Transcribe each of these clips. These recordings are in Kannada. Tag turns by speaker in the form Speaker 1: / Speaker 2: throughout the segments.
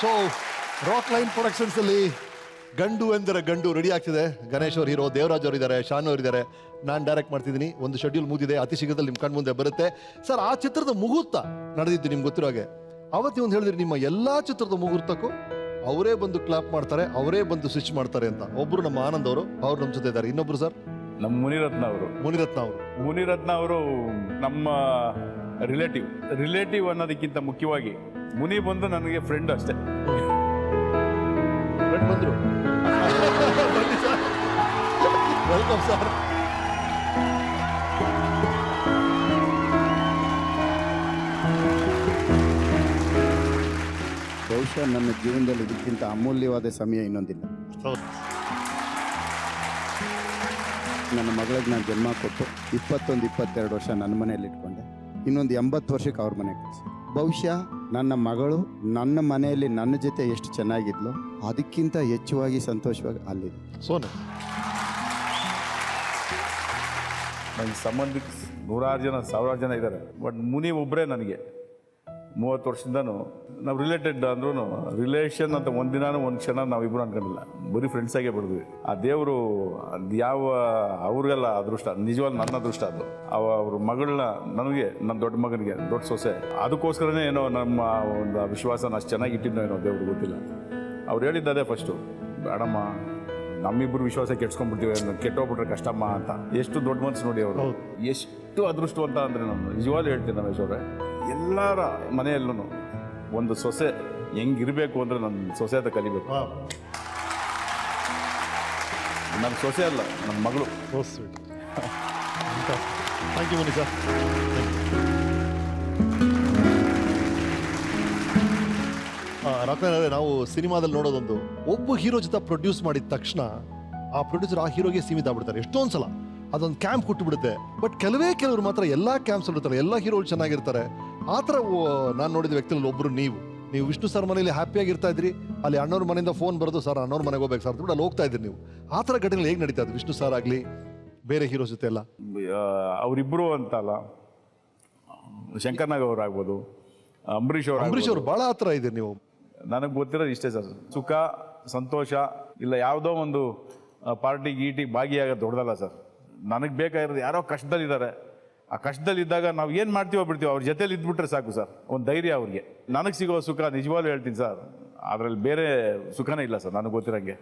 Speaker 1: ಸೊ ರಾಕ್ ಲೈನ್ ಪ್ರೊಡಕ್ಷನ್ಸ್ ಅಲ್ಲಿ ಗಂಡು ಎಂದರೆ ಗಂಡು ರೆಡಿ ಆಗ್ತಿದೆ. ಗಣೇಶ್ ಅವ್ರು ಹೀರೋ, ದೇವರಾಜ್ ಅವರು ಇದ್ದಾರೆ, ಶಾನ್ ಅವರು ಇದ್ದಾರೆ, ನಾನು ಡೈರೆಕ್ಟ್ ಮಾಡ್ತಿದ್ದೀನಿ. ಒಂದು ಶೆಡ್ಯೂಲ್ ಮುಗಿದಿದೆ, ಅತಿ ಶೀಘ್ರದಲ್ಲಿ ನಿಮ್ಮ ಕಣ್ ಮುಂದೆ ಬರುತ್ತೆ. ಸರ್, ಆ ಚಿತ್ರದ ಮುಹೂರ್ತ ನಡೆದಿದ್ದು ನಿಮ್ಗೆ ಗೊತ್ತಿರೋ ಹಾಗೆ. ಅವತ್ತು ಒಂದು ಹೇಳಿದ್ರಿ, ನಿಮ್ಮ ಎಲ್ಲಾ ಚಿತ್ರದ ಮುಹೂರ್ತಕ್ಕೂ ಅವರೇ ಬಂದು ಕ್ಲಾಪ್ ಮಾಡ್ತಾರೆ, ಅವರೇ ಬಂದು ಸ್ವಿಚ್ ಮಾಡ್ತಾರೆ ಅಂತ. ಒಬ್ರು ನಮ್ಮ ಆನಂದ್ ಅವರು, ಅವ್ರು ನಮ್ಮ ಜೊತೆ ಇದ್ದಾರೆ. ಇನ್ನೊಬ್ರು ಸರ್
Speaker 2: ನಮ್ಮ ಮುನಿರತ್ನ ಅವರು ನಮ್ಮ ರಿಲೇಟಿವ್ ಅನ್ನೋದಕ್ಕಿಂತ ಮುಖ್ಯವಾಗಿ ಮುನಿ ಬಂದು ನನಗೆ ಫ್ರೆಂಡ್ ಅಷ್ಟೇ.
Speaker 1: ಬಂದ್ರು ವೆಲ್ಕಮ್ ಸರ್.
Speaker 3: ಬಹುಶಃ ನನ್ನ ಜೀವನದಲ್ಲಿ ಇದಕ್ಕಿಂತ ಅಮೂಲ್ಯವಾದ ಸಮಯ ಇನ್ನೊಂದಿಲ್ಲ. ನನ್ನ ಮಗಳಿಗೆ ನಾನು ಜನ್ಮ ಕೊಟ್ಟು 21-22 ವರ್ಷ ನನ್ನ ಮನೆಯಲ್ಲಿ ಇಟ್ಕೊಂಡೆ. ಇನ್ನೊಂದು 80 ವರ್ಷಕ್ಕೆ ಅವ್ರ ಮನೆಗೆ ಕಳಿಸಿ. ಬಹುಶಃ ನನ್ನ ಮಗಳು ನನ್ನ ಮನೆಯಲ್ಲಿ ನನ್ನ ಜೊತೆ ಎಷ್ಟು ಚೆನ್ನಾಗಿದ್ಲು ಅದಕ್ಕಿಂತ ಹೆಚ್ಚುವಾಗಿ ಸಂತೋಷವಾಗಿ ಅಲ್ಲಿದೆ.
Speaker 1: ಸೋನೆ
Speaker 2: ನನ್ನ ಸಂಬಂಧಿಕ 100 ಜನ ಇದ್ದಾರೆ, ಬಟ್ ಮುನಿ ಒಬ್ಬರೇ ನನಗೆ 30 ವರ್ಷದಿಂದನೂ ನಾವು ರಿಲೇಟೆಡ್ ಅಂದ್ರೂ ರಿಲೇಷನ್ ಅಂತ ಒಂದಿನಾನು ಒಂದು ಕ್ಷಣ ನಾವಿಬ್ಬರು ಅನ್ಕೊಂಡಿಲ್ಲ, ಬರೀ ಫ್ರೆಂಡ್ಸ್ ಆಗೇ ಬಿಡ್ತೀವಿ. ಆ ದೇವರು ಅದು ಅವ್ರಿಗೆಲ್ಲ ಅದೃಷ್ಟ, ನಿಜವಾಗ್ಲೂ ನನ್ನ ಅದೃಷ್ಟ ಅದು. ಅವ್ರ ಮಗಳನ್ನ ನನಗೆ, ನನ್ನ ದೊಡ್ಡ ಮಗನಿಗೆ, ದೊಡ್ಡ ಸೊಸೆ, ಅದಕ್ಕೋಸ್ಕರನೇ ಏನೋ ನಮ್ಮ ಒಂದು ವಿಶ್ವಾಸನ ಅಷ್ಟು ಚೆನ್ನಾಗಿ ಇಟ್ಟಿದ್ದೋ ಏನೋ ದೇವ್ರಿಗೆ ಗೊತ್ತಿಲ್ಲ. ಅವ್ರು ಹೇಳಿದ್ದದೇ ಫಸ್ಟು, ಬೇಡಮ್ಮ ನಮ್ಮಿಬ್ಬರು ವಿಶ್ವಾಸ ಕೆಡ್ಸ್ಕೊಂಡ್ಬಿಡ್ತೀವಿ, ಕೆಟ್ಟೋಗ್ಬಿಟ್ರೆ ಕಷ್ಟಮ್ಮ ಅಂತ. ಎಷ್ಟು ದೊಡ್ಡ ಮನಸ್ಸು ನೋಡಿ ಅವರು, ಎಷ್ಟು ಅದೃಷ್ಟವಂತ ಅಂದರೆ ನಾನು ನಿಜವಾಗ್ಲೂ ಹೇಳ್ತೀನಿ ರಮೇಶ್ ಅವರೇ. ಎಲ್ಲರ ಮನೆಯಲ್ಲೂ ಒಂದು ಸೊಸೆ ಹೆಂಗಿರಬೇಕು ಅಂದರೆ ನನ್ನ ಸೊಸೆ ಅಂತ ಕಲಿಬೇಕು. ನನ್ನ ಸೊಸೆ ಅಲ್ಲ, ನನ್ನ ಮಗಳು.
Speaker 1: Thank you Mani sir. Rockline, ನಾವು ಸಿನಿಮಾದಲ್ಲಿ ನೋಡೋದೊಂದು, ಒಬ್ಬ ಹೀರೋ ಜೊತೆ ಪ್ರೊಡ್ಯೂಸ್ ಮಾಡಿದ ತಕ್ಷಣ ಆ ಪ್ರೊಡ್ಯೂಸರ್ ಆ ಹೀರೋಗೆ ಸೀಮಿತ ಆಗ್ಬಿಡ್ತಾರೆ. ಎಷ್ಟೊಂದು ಸಲ ಅದೊಂದು ಕ್ಯಾಂಪ್ ಕೊಟ್ಟುಬಿಡುತ್ತೆ. ಬಟ್ ಕೆಲವರು ಮಾತ್ರ ಎಲ್ಲ ಕ್ಯಾಂಪ್ಸ್ ಇರ್ತಾರೆ, ಎಲ್ಲ ಹೀರೋಗಳು ಚೆನ್ನಾಗಿರ್ತಾರೆ. ಆ ಥರ ನಾನು ನೋಡಿದ ವ್ಯಕ್ತಿಗಳಲ್ಲಿ ಒಬ್ಬರು ನೀವು ವಿಷ್ಣು ಸರ್ ಮನೇಲಿ ಹ್ಯಾಪಿಯಾಗಿರ್ತಾ ಇದ್ರಿ, ಅಲ್ಲಿ ಅಣ್ಣವ್ರ ಮನೆಯಿಂದ ಫೋನ್ ಬರೋದು, ಸರ್ ಅಣ್ಣವ್ರ ಮನೆಗೆ ಹೋಗ್ಬೇಕು ಸರ್ ಅಂತ ಅಲ್ಲಿ ಹೋಗ್ತಾ ಇದ್ರಿ ನೀವು. ಆ ಥರ ಘಟನೆಗಳು ಹೇಗೆ ನಡೀತಾ ಇದ್ದು ವಿಷ್ಣು ಸರ್ ಆಗಲಿ ಬೇರೆ ಹೀರೋಸ್ ಜೊತೆ ಎಲ್ಲ?
Speaker 2: ಅವರಿಬ್ಬರು ಅಂತಲ್ಲ, ಶಂಕರ್ನಾಗ್ ಅವ್ರು ಆಗ್ಬೋದು, ಅಂಬರೀಷ್
Speaker 1: ಅವರು ಭಾಳ ಹತ್ರ ಇದ್ದೀರಿ ನೀವು.
Speaker 2: ನನಗೆ ಗೊತ್ತಿರೋದು ಇಷ್ಟೇ ಸರ್, ಸುಖ ಸಂತೋಷ ಇಲ್ಲ ಯಾವುದೋ ಒಂದು ಪಾರ್ಟಿ ಭಾಗಿಯಾಗೋದು ದೊಡ್ಡದಲ್ಲ ಸರ್. ನನಗೆ ಬೇಕಾಗಿರೋದು ಯಾರೋ ಕಷ್ಟದಲ್ಲಿದ್ದಾರೆ, ಆ ಕಷ್ಟದಲ್ಲಿದ್ದಾಗ ನಾವು ಏನು ಮಾಡ್ತೀವೋ ಬಿಡ್ತೀವೋ, ಅವ್ರ ಜೊತೆಲಿ ಇದ್ಬಿಟ್ರೆ ಸಾಕು ಸರ್, ಒಂದು ಧೈರ್ಯ ಅವ್ರಿಗೆ. ನನಗೆ ಸಿಗೋ ಸುಖ ನಿಜವಾಗ್ಲೂ ಹೇಳ್ತೀನಿ ಸರ್, ಅದರಲ್ಲಿ ಬೇರೆ ಸುಖನೇ ಇಲ್ಲ ಸರ್ ನನಗೆ ಗೊತ್ತಿರೋಂಗೆ.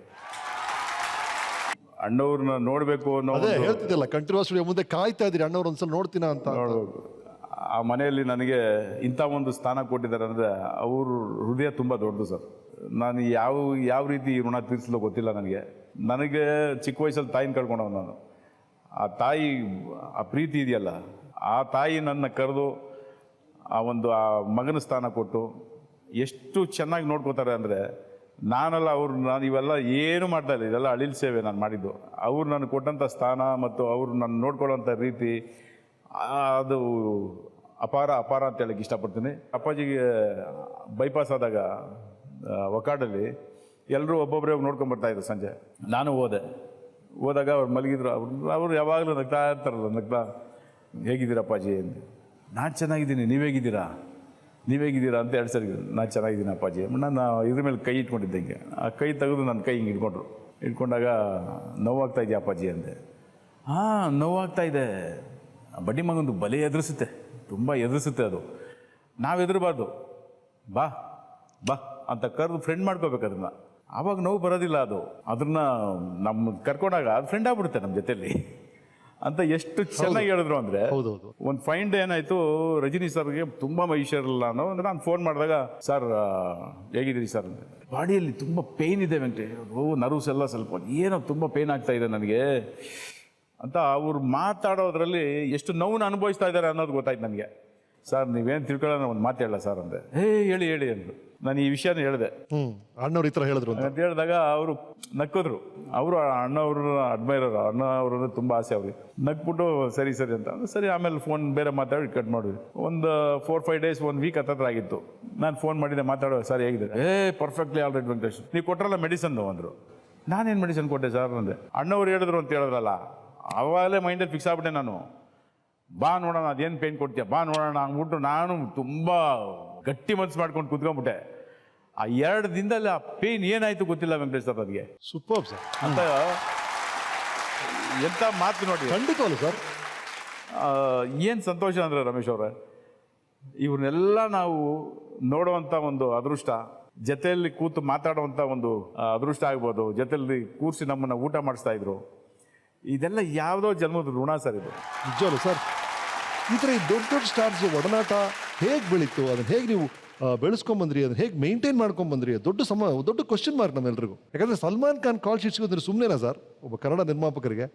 Speaker 2: ಅಣ್ಣವ್ರನ್ನ ನೋಡಬೇಕು ಅನ್ನೋ
Speaker 1: ಹೇಳ್ತಿದ್ದಲ್ಲ, ಕಂಟಿನ್ಯೂಸ್ ಮುಂದೆ ಕಾಯ್ತಾ ಇದ್ರಿ ಅಣ್ಣವ್ರು ಒಂದ್ಸಲ ನೋಡ್ತೀನ ಅಂತ.
Speaker 2: ನೋಡ್ಬೇಕು. ಆ ಮನೆಯಲ್ಲಿ ನನಗೆ ಇಂಥ ಒಂದು ಸ್ಥಾನ ಕೊಟ್ಟಿದ್ದಾರೆ ಅಂದರೆ ಅವ್ರ ಹೃದಯ ತುಂಬ ದೊಡ್ಡದು ಸರ್. ನಾನು ಯಾವ ರೀತಿ ಋಣ ತೀರಿಸಲು ಗೊತ್ತಿಲ್ಲ ನನಗೆ ಚಿಕ್ಕ ವಯಸ್ಸಲ್ಲಿ ತಾಯಿನ ಕಳ್ಕೊಂಡವ್ ನಾನು. ಆ ತಾಯಿ ಆ ಪ್ರೀತಿ ಇದೆಯಲ್ಲ, ಆ ತಾಯಿ ನನ್ನ ಕರೆದು ಆ ಮಗನ ಸ್ಥಾನ ಕೊಟ್ಟು ಎಷ್ಟು ಚೆನ್ನಾಗಿ ನೋಡ್ಕೋತಾರೆ ಅಂದರೆ, ನಾನು ಇವೆಲ್ಲ ಏನು ಮಾಡ್ತಾ ಇಲ್ಲ, ಇದೆಲ್ಲ ಅಳಿಲ್ ಸೇವೆ ನಾನು ಮಾಡಿದ್ದು. ಅವ್ರು ನನಗೆ ಕೊಟ್ಟಂಥ ಸ್ಥಾನ ಮತ್ತು ಅವ್ರು ನನ್ನ ನೋಡ್ಕೊಳ್ಳೋಂಥ ರೀತಿ ಅದು ಅಪಾರ ಅಂತ ಹೇಳಕ್ಕೆ ಇಷ್ಟಪಡ್ತೀನಿ. ಅಪ್ಪಾಜಿಗೆ ಬೈಪಾಸ್ ಆದಾಗ ಒಕಾಡಲ್ಲಿ ಎಲ್ಲರೂ ಒಬ್ಬೊಬ್ಬರೇ ನೋಡ್ಕೊಂಬರ್ತಾಯಿದ್ರು. ಸಂಜೆ ನಾನು ಹೋದಾಗ ಅವ್ರು ಮಲಗಿದ್ರು. ಅವರು ಯಾವಾಗಲೂ ನಗ್ತಾ ಇರ್ತಾರಲ್ಲ, ಹೇಗಿದ್ದೀರಾ ಅಪ್ಪಾಜಿ ಅಂತ. ನಾನು ಚೆನ್ನಾಗಿದ್ದೀನಿ, ನೀವೇಗಿದ್ದೀರಾ ಅಂತ 2 ಸರಿ ನಾನು ಚೆನ್ನಾಗಿದ್ದೀನಿ ಅಪ್ಪಾಜಿ. ನಾನು ಇದ್ರ ಮೇಲೆ ಕೈ ಇಟ್ಕೊಂಡಿದ್ದೆ, ಹಿಂಗೆ ಆ ಕೈ ತೆಗೆದು ನನ್ನ ಕೈ ಹಿಂಗೆ ಇಟ್ಕೊಂಡಾಗ ನೋವಾಗ್ತಾ ಇದೆಯಾ ಅಪ್ಪಾಜಿ ಅಂದೆ. ಹಾಂ ನೋವಾಗ್ತಾ ಇದೆ, ಬಡ್ಡಿ ಮಗಂದು ಬಲೆ ಎದುರಿಸುತ್ತೆ, ತುಂಬ ಎದುರಿಸುತ್ತೆ ಅದು, ನಾವು ಎದುರಬಾರ್ದು, ಬಾ ಅಂತ ಕರೆದು ಫ್ರೆಂಡ್ ಮಾಡ್ಕೋಬೇಕು ಅದನ್ನು. ಆವಾಗ ನೋವು ಬರೋದಿಲ್ಲ, ಅದನ್ನ ನಮ್ಮ ಕರ್ಕೊಂಡಾಗ ಅದು ಫ್ರೆಂಡ್ ಆಗ್ಬಿಡುತ್ತೆ ನಮ್ಮ ಜೊತೆಲಿ ಅಂತ. ಎಷ್ಟು ಚೆನ್ನಾಗಿ ಹೇಳಿದ್ರು ಅಂದರೆ, ಒಂದು ಫೈನ್ ಡೇ ಏನಾಯಿತು, ರಜನಿ ಸರ್ಗೆ ತುಂಬ ಹುಷಾರಿಲ್ಲ ಅನ್ನೋ ಅಂದರೆ ನಾನು ಫೋನ್ ಮಾಡಿದಾಗ, ಸರ್ ಹೇಗಿದ್ದೀರಿ ಸರ್ ಅಂದರೆ, ಬಾಡಿಯಲ್ಲಿ ತುಂಬ ಪೇಯ್ನ್ ಇದೆ ನರ್ವ್ಸ್ ಎಲ್ಲ ಸ್ವಲ್ಪ ಏನೋ ತುಂಬ ಪೇಯ್ನ್ ಆಗ್ತಾ ಇದೆ ನನಗೆ ಅಂತ ಅವ್ರು ಮಾತಾಡೋದ್ರಲ್ಲಿ ಎಷ್ಟು ನೋವನ್ನು ಅನುಭವಿಸ್ತಾ ಇದ್ದಾರೆ ಅನ್ನೋದು ಗೊತ್ತಾಯ್ತು ನನಗೆ. ಸರ್ ನೀವೇನು ತಿಳ್ಕೊಳ್ಳೋಣ ಒಂದು ಮಾತು ಹೇಳಲ್ಲ ಸರ್ ಅಂದೆ. ಹೇಳಿ ಅಂದರು. ನಾನು ಈ ವಿಷಯನ ಹೇಳಿದೆ,
Speaker 1: ಅಣ್ಣವ್ರು ಈ ಥರ ಹೇಳಿದ್ರು
Speaker 2: ಅಂತ ಹೇಳಿದಾಗ ಅವರು ನಕ್ಕಿದ್ರು. ಅವರು ಅಣ್ಣವ್ರ ಅಡ್ಮೈರರ್, ಅಣ್ಣ ಅವ್ರ ತುಂಬ ಆಸೆ ಅವ್ರಿಗೆ. ನಕ್ಬಿಟ್ಟು ಸರಿ ಅಂತ ಸರಿ. ಆಮೇಲೆ ಫೋನ್ ಬೇರೆ ಮಾತಾಡಿ ಕಟ್ ಮಾಡಿದ್ವಿ. ಒಂದು 4-5 ಡೇಸ್, 1 ವೀಕ್ ಹತ್ರ ಆಗಿತ್ತು. ನಾನು ಫೋನ್ ಮಾಡಿದ್ದೆ, ಮಾತಾಡೋ ಸರ್ ಹೇಗಿದೆ, ಪರ್ಫೆಕ್ಟ್ಲಿ ಆಲ್ ರೈಟ್ ವೆಂಕಟೇಶ್, ನೀವು ಕೊಟ್ಟರಲ್ಲ ಮೆಡಿಸನ್ನು ಅಂದರು. ನಾನೇನು ಮೆಡಿಸನ್ ಕೊಟ್ಟೆ ಸರ್ ಅಂದೆ. ಅಣ್ಣವ್ರು ಹೇಳಿದ್ರು ಅಂತ ಹೇಳಿದ್ರಲ್ಲ, ಅವಾಗಲೇ ಮೈಂಡಲ್ಲಿ ಫಿಕ್ಸ್ ಆಗ್ಬಿಟ್ಟೆ ನಾನು. ಬಾ ನೋಡೋಣ ಅದೇನು ಪೇನ್ ಕೊಡ್ತೀಯ, ಬಾ ನೋಡೋಣ ಅಂದ್ಬಿಟ್ಟು ನಾನು ತುಂಬ ಗಟ್ಟಿ ಮನಸ್ಸು ಮಾಡ್ಕೊಂಡು ಕೂತ್ಕೊಂಡ್ಬಿಟ್ಟೆ. ಆ 2 ದಿನದಲ್ಲಿ ಆ ಪೇನ್ ಏನಾಯ್ತು ಗೊತ್ತಿಲ್ಲ ವೆಂಕಟೇಶ್ ಸರ್ ನನಗೆ
Speaker 1: ಸೂಪರ್ ಸರ್.
Speaker 2: ಅಂತ ಎಂಥ ಮಾತು ನೋಡಿ.
Speaker 1: ಖಂಡಿತವಲ್ಲ ಸರ್.
Speaker 2: ಏನು ಸಂತೋಷ ಅಂದರೆ ರಮೇಶ್ ಅವರೇ, ಇವ್ರನ್ನೆಲ್ಲ ನಾವು ನೋಡುವಂಥ ಒಂದು ಅದೃಷ್ಟ, ಜೊತೆಯಲ್ಲಿ ಕೂತು ಮಾತಾಡುವಂಥ ಒಂದು ಅದೃಷ್ಟ ಆಗ್ಬೋದು, ಜೊತೆಯಲ್ಲಿ ಕೂರಿಸಿ ನಮ್ಮನ್ನು ಊಟ ಮಾಡಿಸ್ತಾ ಇದ್ರು, ಇದೆಲ್ಲ ಯಾವುದೋ ಜನ್ಮದ ಋಣ ಸರ್ ಇದು.
Speaker 1: ನಿಜವಲ್ಲ ಸರ್. ಈ ಥರ ಈ ದೊಡ್ಡ ದೊಡ್ಡ ಸ್ಟಾರ್ಸ್ ಒಡನಾಟ ಹೇಗೆ ಬೆಳೀತು, ಅದನ್ನ ಹೇಗೆ ನೀವು ಬೆಳೆಸ್ಕೊಂಬಂದ್ರಿ, ಅದನ್ನ ಹೇಗೆ ಮೇಂಟೈನ್ ಮಾಡ್ಕೊಂಬಂದ್ರಿ, ದೊಡ್ಡ ಕ್ವಶನ್ ಮಾರ್ಕ್ ನಮ್ಮೆಲ್ರಿಗೂ. ಯಾಕಂದ್ರೆ ಸಲ್ಮಾನ್ ಖಾನ್ ಕಾಲ್ ಶೀಟ್ಸ್ಗೆ ಅಂದ್ರೆ ಸುಮ್ಮನೆನಾ ಸರ್ ಒಬ್ಬ ಕನ್ನಡ ನಿರ್ಮಾಪಕರಿಗೆ?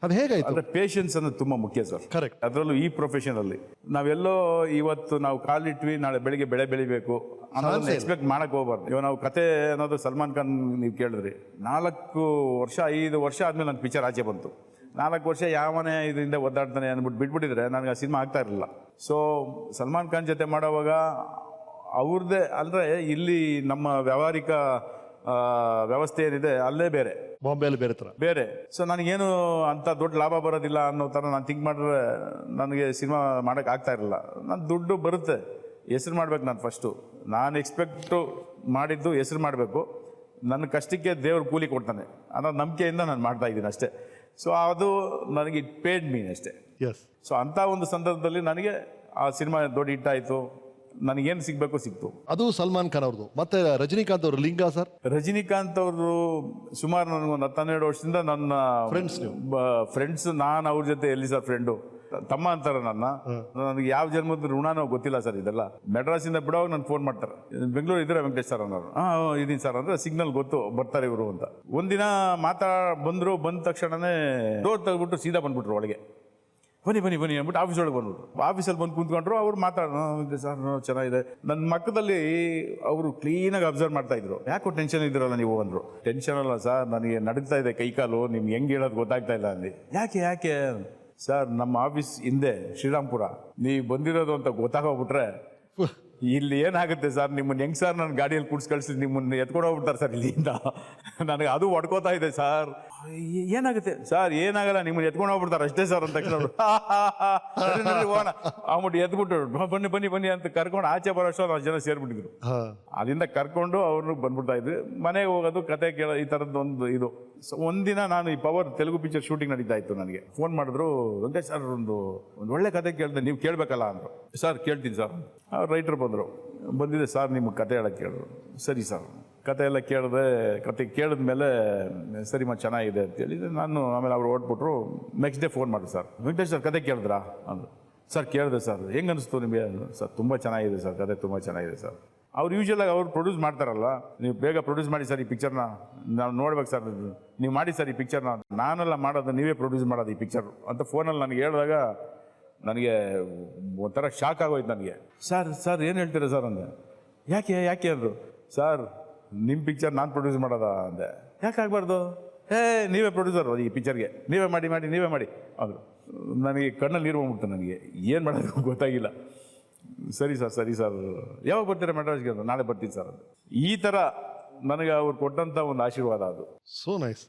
Speaker 1: ಅದು ಹೇಗಾಯ್ತು?
Speaker 2: ಅಂದರೆ ಪೇಷನ್ಸ್ ಅನ್ನೋದು ತುಂಬ ಮುಖ್ಯ ಸರ್.
Speaker 1: ಕರೆಕ್ಟ್.
Speaker 2: ಅದರಲ್ಲೂ ಈ ಪ್ರೊಫೆಷನಲ್ಲಿ ನಾವೆಲ್ಲೋ ಇವತ್ತು ನಾವು ಕಾಲಿಟ್ವಿ, ನಾಳೆ ಬೆಳಿಗ್ಗೆ ಬೆಳೆ ಬೆಳಿಬೇಕು ಅನ್ನೋದನ್ನ ಎಕ್ಸ್ಪೆಕ್ಟ್ ಮಾಡಕ್ಕೆ ಹೋಗ್ಬಾರ್ದು. ಇವಾಗ ನಾವು ಕತೆ ಅನ್ನೋದು ಸಲ್ಮಾನ್ ಖಾನ್ ನೀವು ಕೇಳಿದ್ರಿ, 4 ವರ್ಷ 5 ವರ್ಷ ಆದಮೇಲೆ ನನ್ನ ಪಿಕ್ಚರ್ ಆಚೆ ಬಂತು. 4 ವರ್ಷ ಯಾವನೇ ಇದರಿಂದ ಒದ್ದಾಡ್ತಾನೆ ಅಂದ್ಬಿಟ್ಟು ಬಿಟ್ಬಿಟ್ಟಿದ್ರೆ ನನಗೆ ಆ ಸಿನಿಮಾ ಆಗ್ತಾ ಇರಲಿಲ್ಲ. ಸೊ ಸಲ್ಮಾನ್ ಖಾನ್ ಜೊತೆ ಮಾಡೋವಾಗ ಅವ್ರದ್ದೇ ಅಂದರೆ ಇಲ್ಲಿ ನಮ್ಮ ವ್ಯಾವಹಾರಿಕ ವ್ಯವಸ್ಥೆ ಏನಿದೆ ಅಲ್ಲೇ ಬೇರೆ,
Speaker 1: ಬಾಂಬೆಯಲ್ಲಿ ಬೇರೆ ಥರ
Speaker 2: ಬೇರೆ. ಸೊ ನನಗೇನು ಅಂಥ ದೊಡ್ಡ ಲಾಭ ಬರೋದಿಲ್ಲ ಅನ್ನೋ ಥರ ನಾನು ಥಿಂಕ್ ಮಾಡಿದ್ರೆ ನನಗೆ ಸಿನಿಮಾ ಮಾಡೋಕ್ಕೆ ಆಗ್ತಾ ಇರಲಿಲ್ಲ. ನನ್ನ ದುಡ್ಡು ಬರುತ್ತೆ, ಹೆಸ್ರು ಮಾಡ್ಬೇಕು. ನಾನು ಫಸ್ಟು ನಾನು ಎಕ್ಸ್ಪೆಕ್ಟು ಮಾಡಿದ್ದು ಹೆಸ್ರು ಮಾಡಬೇಕು, ನನ್ನ ಕಷ್ಟಕ್ಕೆ ದೇವ್ರು ಕೂಲಿ ಕೊಡ್ತಾನೆ ಅನ್ನೋ ನಂಬಿಕೆಯಿಂದ ನಾನು ಮಾಡ್ತಾ ಇದ್ದೀನಿ ಅಷ್ಟೇ. ಸೊ ಅದು ನನಗೆ ಇಟ್ ಪೇಡ್ ಮೀನ್ ಅಷ್ಟೇ.
Speaker 1: ಎಸ್.
Speaker 2: ಸೊ ಅಂಥ ಒಂದು ಸಂದರ್ಭದಲ್ಲಿ ನನಗೆ ಆ ಸಿನಿಮಾ ದೊಡ್ಡ ಹಿಟ್ಟಾಯಿತು, ನನಗೇನು ಸಿಗಬೇಕು ಸಿಕ್ತು.
Speaker 1: ಅದು ಸಲ್ಮಾನ್ ಖಾನ್ ಅವ್ರದ್ದು. ಮತ್ತೆ ರಜನಿಕಾಂತ್ ಅವರು ಲಿಂಗ ಸರ್.
Speaker 2: ರಜನಿಕಾಂತ್ ಅವರು ಸುಮಾರು ನನಗೊಂದು 12 ವರ್ಷದಿಂದ ನನ್ನ ಫ್ರೆಂಡ್ಸ್. ನಾನು ಅವ್ರ ಜೊತೆ ಎಲ್ಲಿ ಸರ್ ಫ್ರೆಂಡು, ತಮ್ಮ ಅಂತಾರೆ ನನ್ನ. ನನಗೆ ಯಾವ ಜನ್ಮದ ಋಣನೋ ಗೊತ್ತಿಲ್ಲ ಸರ್. ಇದೆಲ್ಲ ಮೆಡ್ರಾಸಿಂದ ಬಿಡೋವಾಗ ನಾನು ಫೋನ್ ಮಾಡ್ತಾರೆ, ಬೆಂಗಳೂರು ಇದ್ರೆ ವೆಂಕಟೇಶ್ ಸರ್ ಅನ್ನೋರು. ಇದೀನಿ ಸರ್ ಅಂದರೆ ಸಿಗ್ನಲ್ ಗೊತ್ತು ಬರ್ತಾರೆ ಇವರು ಅಂತ. ಒಂದಿನ ಬಂದ ತಕ್ಷಣನೇ ಡೋರ್ ತೆಗೆದ್ಬಿಟ್ಟು ಸೀದಾ ಬಂದ್ಬಿಟ್ರು ಒಳಗೆ. ಬನ್ನಿ ಅಂದ್ಬಿಟ್ಟು ಆಫೀಸ್ ಒಳಗೆ ಬಂದ್ಬಿಟ್ರು. ಆಫೀಸಲ್ಲಿ ಬಂದು ಕುಂತ್ಕೊಂಡ್ರು. ಅವ್ರು ಮಾತಾಡೋದು ಸರ್ ಚೆನ್ನಾಗಿದೆ. ನನ್ನ ಮಕ್ಕದಲ್ಲಿ ಅವರು ಕ್ಲೀನಾಗಿ ಅಬ್ಸರ್ವ್ ಮಾಡ್ತಾ ಇದ್ರು. ಯಾಕೋ ಟೆನ್ಷನ್ ಇದ್ರಲ್ಲ ನೀವು ಅಂದರು. ಟೆನ್ಷನ್ ಅಲ್ಲ ಸರ್, ನನಗೆ ನಡೀತಾ ಇದೆ ಕೈಕಾಲು, ನಿಮ್ಗೆ ಹೆಂಗೆ ಹೇಳೋದು ಗೊತ್ತಾಗ್ತಾ ಇಲ್ಲ ಅಂದು. ಯಾಕೆ ಸರ್, ನಮ್ಮ ಆಫೀಸ್ ಹಿಂದೆ ಶ್ರೀರಾಮ್ಪುರ, ನೀವು ಬಂದಿರೋದು ಅಂತ ಗೊತ್ತಾಗೋಗ್ಬಿಟ್ರೆ ಇಲ್ಲಿ ಏನಾಗುತ್ತೆ ಸರ್, ನಿಮ್ಮನ್ನು ಹೆಂಗೆ ಸರ್ ನನ್ನ ಗಾಡಿಯಲ್ಲಿ ಕೂಡ್ಸಿ ಕಳಿಸಿ ನಿಮ್ಮನ್ನು ಎತ್ಕೊಂಡು ಹೋಗ್ಬಿಡ್ತಾರೆ ಸರ್ ಇಲ್ಲಿಂದ. ನನಗೆ ಅದು ಹೊಡ್ಕೋತಾ ಇದೆ ಸರ್. ಏನಾಗುತ್ತೆ ಸರ್? ಏನಾಗಲ್ಲ, ನಿಮ್ಮನ್ನು ಎತ್ಕೊಂಡು ಹೋಗ್ಬಿಡ್ತಾರೆ ಅಷ್ಟೇ ಸರ್ ಅಂತ ತಕ್ಷಣ ಹೋಗೋಣ ಆಗ್ಬಿಟ್ಟು ಎದ್ಬಿಟ್ಟು ಬನ್ನಿ ಅಂತ ಕರ್ಕೊಂಡು ಆಚೆ ಬರೋಷ್ಟು 4 ಜನ ಸೇರ್ಬಿಟ್ಟಿದ್ರು. ಅಲ್ಲಿಂದ ಕರ್ಕೊಂಡು ಅವ್ರನ್ನ ಬಂದ್ಬಿಡ್ತಾ ಇದ್ವಿ. ಮನೆಗೆ ಹೋಗೋದು, ಕತೆ ಕೇಳೋ, ಈ ಥರದ್ದು ಒಂದು ಇದು. ಸೊ ಒಂದಿನ ನಾನು ಈ ಪವರ್ ತೆಲುಗು ಪಿಕ್ಚರ್ ಶೂಟಿಂಗ್ ನಡೀತಾ ಇತ್ತು. ನನಗೆ ಫೋನ್ ಮಾಡಿದ್ರು, ವೆಂಕಟೇಶ್ ಸರ್ ಒಂದು ಒಳ್ಳೆ ಕತೆ ಕೇಳಿದೆ, ನೀವು ಕೇಳಬೇಕಲ್ಲ ಅಂದರು. ಸರ್ ಕೇಳ್ತೀನಿ ಸರ್. ರೈಟರ್ ಬಂದಿದೆ ಸರ್, ನಿಮಗೆ ಕತೆ ಹೇಳಕ್ಕೆ ಕೇಳಿದ್ರು. ಸರಿ ಸರ್, ಕತೆ ಎಲ್ಲ ಕತೆ ಕೇಳಿದ್ಮೇಲೆ ಸರಿ ಚೆನ್ನಾಗಿದೆ ಅಂತ ಹೇಳಿದೆ ನಾನು. ಆಮೇಲೆ ಅವ್ರು ಹೊರಟ್ಬಿಟ್ರು. ನೆಕ್ಸ್ಟ್ ಡೇ ಫೋನ್ ಮಾಡಿದ್ರು, ಸರ್ ವೆಂಕಟೇಶ್ ಸರ್ ಕತೆ ಕೇಳಿದ್ರಾ ಅಂದರು. ಸರ್ ಕೇಳಿದೆ ಸರ್, ಹೆಂಗೆ ಅನಿಸ್ತು ನಿಮಗೆ? ಸರ್ ತುಂಬ ಚೆನ್ನಾಗಿದೆ ಸರ್, ಕತೆ ತುಂಬ ಚೆನ್ನಾಗಿದೆ ಸರ್. ಅವ್ರು ಯೂಶ್ವಲಾಗಿ ಅವ್ರು ಪ್ರೊಡ್ಯೂಸ್ ಮಾಡ್ತಾರಲ್ಲ, ನೀವು ಬೇಗ ಪ್ರೊಡ್ಯೂಸ್ ಮಾಡಿ ಸರ್ ಈ ಪಿಕ್ಚರ್ನ, ನಾವು ನೋಡ್ಬೇಕು ಸರ್, ನೀವು ಮಾಡಿ ಸರ್ ಈ ಪಿಕ್ಚರ್ನ. ನಾನೆಲ್ಲ ಮಾಡೋದು, ನೀವೇ ಪ್ರೊಡ್ಯೂಸ್ ಮಾಡೋದು ಈ ಪಿಕ್ಚರ್ ಅಂತ ಫೋನಲ್ಲಿ ನನಗೆ ಹೇಳಿದಾಗ ನನಗೆ ಒಂಥರ ಶಾಕ್ ಆಗೋಯ್ತು ನನಗೆ. ಸರ್ ಏನು ಹೇಳ್ತೀರಾ ಸರ್ ಅಂದೆ. ಯಾಕೆ ಅಂದರು. ಸರ್ ನಿಮ್ಮ ಪಿಕ್ಚರ್ ನಾನು ಪ್ರೊಡ್ಯೂಸ್ ಮಾಡೋದಾ ಅಂದೆ. ಯಾಕೆ ಆಗಬಾರ್ದು? ನೀವೇ ಪ್ರೊಡ್ಯೂಸರ್ ಈ ಪಿಕ್ಚರ್ಗೆ, ನೀವೇ ಮಾಡಿ ಅಂದರು. ನನಗೆ ಕಣ್ಣಲ್ಲಿ ನೀರು ಬಂದ್ಬಿಡ್ತು. ನನಗೆ ಏನು ಮಾಡೋದು ಗೊತ್ತಾಗಿಲ್ಲ. ಸರಿ ಸರ್ ಯಾವಾಗ ಬರ್ತೀರಾ ಮೆಡ್ರಾಸ್ಗೆ? ನಾಳೆ ಬರ್ತೀನಿ ಸರ್ ಅಂತ. ಈ ಥರ ನನಗೆ ಅವ್ರು ಕೊಟ್ಟಂಥ ಒಂದು ಆಶೀರ್ವಾದ ಅದು.
Speaker 1: So nice.